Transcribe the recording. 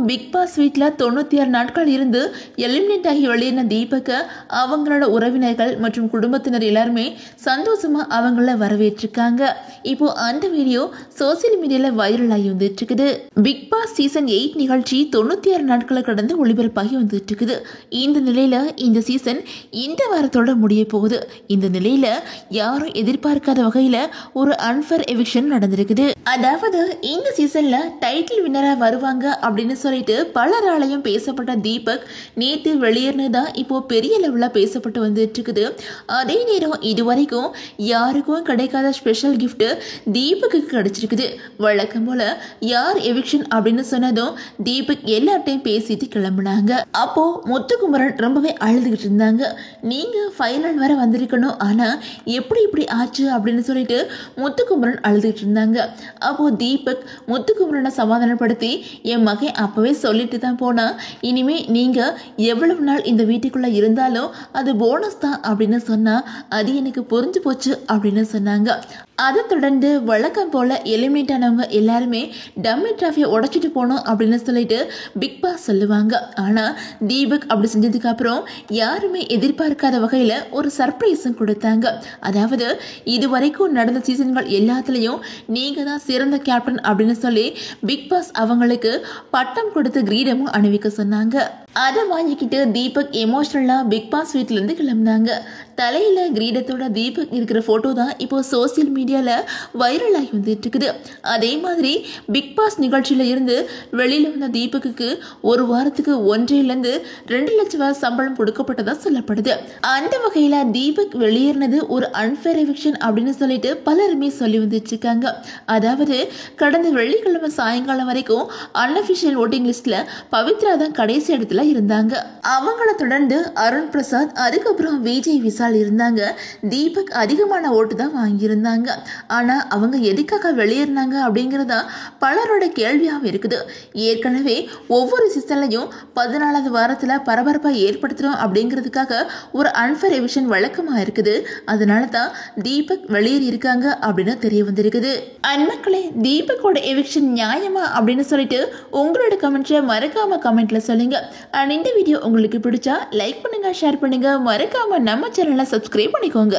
Big pass வீட்டில் 96 நாட்கள் இருந்து எலிமினேட் ஆகி வெளியேறின தீபக்கை அவங்களோட உறவினர்கள் மற்றும் குடும்பத்தினர் எல்லாருமே சந்தோஷமா அவங்கள வரவேற்றிருக்காங்க. இப்போ அந்த வீடியோ சோசியல் மீடியால வைரல் ஆகி வந்துட்டு இருக்குது. பிக் பாஸ் சீசன் 8 நிகழ்ச்சி 96 நாட்களை கடந்து ஒளிபரப்பாகி வந்துட்டு இருக்குது. இந்த நிலையில இந்த சீசன் இந்த வாரத்தோட முடிய போகுது. இந்த நிலையில யாரும் எதிர்பார்க்காத வகையில ஒரு அன்ஃபேர் எவிக்ஷன் நடந்திருக்குது. அதாவது இந்த சீசன்ல டைட்டில் வின்னரா வருவாங்க அப்படின்னு சொல்லிட்டு பலராலையும் பேசப்பட்ட தீபக் நேற்று வெளியேறினதான் இப்போ பெரிய லெவலில் பேசப்பட்டு வந்துட்டு இருக்குது. அதே நேரம் இதுவரைக்கும் யாருக்கும் கிடைக்காத ஸ்பெஷல் கிஃப்ட் தீபக்கு கிடைச்சிருக்குது. வழக்கம் போல யார் எவிக்ஷன் அப்படின்னு சொன்னதும் தீபக் எல்லார்ட்டையும் பேசிட்டு கிளம்புனாங்க. அப்போ முத்துக்குமரன் ரொம்பவே அழுதுகிட்டு இருந்தாங்க. நீங்க ஃபைனல் வர வந்திருக்கணும், ஆனா எப்படி இப்படி ஆச்சு அப்படின்னு சொல்லிட்டு முத்துக்குமரன் அழுதுகிட்டு இருந்தாங்க. அப்போ தீபக் முத்துக்குமரனை சமாதானப்படுத்தி, என் மகன் அப்பவே சொல்லிட்டு தான் போனா, இனிமே நீங்க எவ்வளவு நாள் இந்த வீட்டுக்குள்ள இருந்தாலும் அது போனஸ் தான் அப்படின்னு சொன்னா அது எனக்கு புரிஞ்சு போச்சு அப்படின்னு சொன்னாங்க. அதை தொடர்ந்து வழக்கம் போல எலிமினேட் ஆனவங்க எல்லாருமே டம்மி டிராஃபியை உடைச்சிட்டு போனோம் அப்படின்னு சொல்லிட்டு பிக் பாஸ் சொல்லுவாங்க. ஆனா தீபக் அப்படி செஞ்சதுக்கு அப்புறம் யாருமே எதிர்பார்க்காத வகையில ஒரு சர்ப்ரைஸும் கொடுத்தாங்க. அதாவது இதுவரைக்கும் நடந்த சீசன்கள் எல்லாத்துலயும் நீங்க தான் சிறந்த கேப்டன் அப்படின்னு சொல்லி பிக் பாஸ் அவங்களுக்கு பட்டம் கொடுத்து கிரீடமும் அணிவிக்க சொன்னாங்க. அதை வாங்கிக்கிட்டு தீபக் எமோஷனலா பிக் பாஸ் வீட்டுல இருந்து கிளம்பினாங்க. தலையில கிரீடத்தோட தீபக் இருக்கிற போட்டோ தான் இப்போ சோசியல் மீடியால வைரல் ஆகி வந்துட்டு இருக்குது. அதே மாதிரி பிக் பாஸ் நிகழ்ச்சியில இருந்து வெளியில வந்த தீபக்கு ஒரு வாரத்துக்கு 1.5 லட்சம் ரூபாய் சம்பளம் கொடுக்கப்பட்டதா சொல்லப்படுது. அந்த வகையில தீபக் வெளியேறினது ஒரு அன்ஃபேர் எவிக்ஷன் அப்படின்னு சொல்லிட்டு பலருமே சொல்லி வந்துட்டு இருக்காங்க. அதாவது கடந்த வெள்ளிக்கிழமை சாயங்காலம் வரைக்கும் அன்அபிஷியல் ஓட்டிங் லிஸ்ட்ல பவித்ரா தான் கடைசி இடத்துல இருந்தாங்க. அவங்கள தொடர்ந்து அருண் பிரசாத், அதுக்கப்புறம் விஜய் விசால் இருந்தாங்க. தீபக் அதிகமான ஓட்டு தான் வாங்கியிருந்தாங்க. ஆனா அவங்க எதுக்காக வெளியேறினாங்க அப்படிங்கறதா பலரோட கேள்வியாகவும் இருக்குது. ஏற்கனவே ஒவ்வொரு சீசன்லையும் 14வது வாரத்துல பரபரப்பா ஏற்படுத்துறோம் அப்படிங்கிறதுக்காக ஒரு அன்ஃபேர் எவிக்ஷன் வழக்கமா இருக்குது. அதனால தான் தீபக் வெளியேறி இருக்காங்க அப்படின்னு தெரிய வந்திருக்குது. அன்மக்களே, தீபக்கோட எவிக்ஷன் நியாயமா அப்படின்னு சொல்லிட்டு உங்களோட கமெண்ட்ஸை மறக்காம கமெண்ட்ல சொல்லுங்க. அண்ட் இந்த வீடியோ உங்களுக்கு பிடிச்சா லைக் பண்ணுங்க, ஷேர் பண்ணுங்க, மறக்காம நம்ம சேனலை சப்ஸ்கிரைப் பண்ணிக்கோங்க.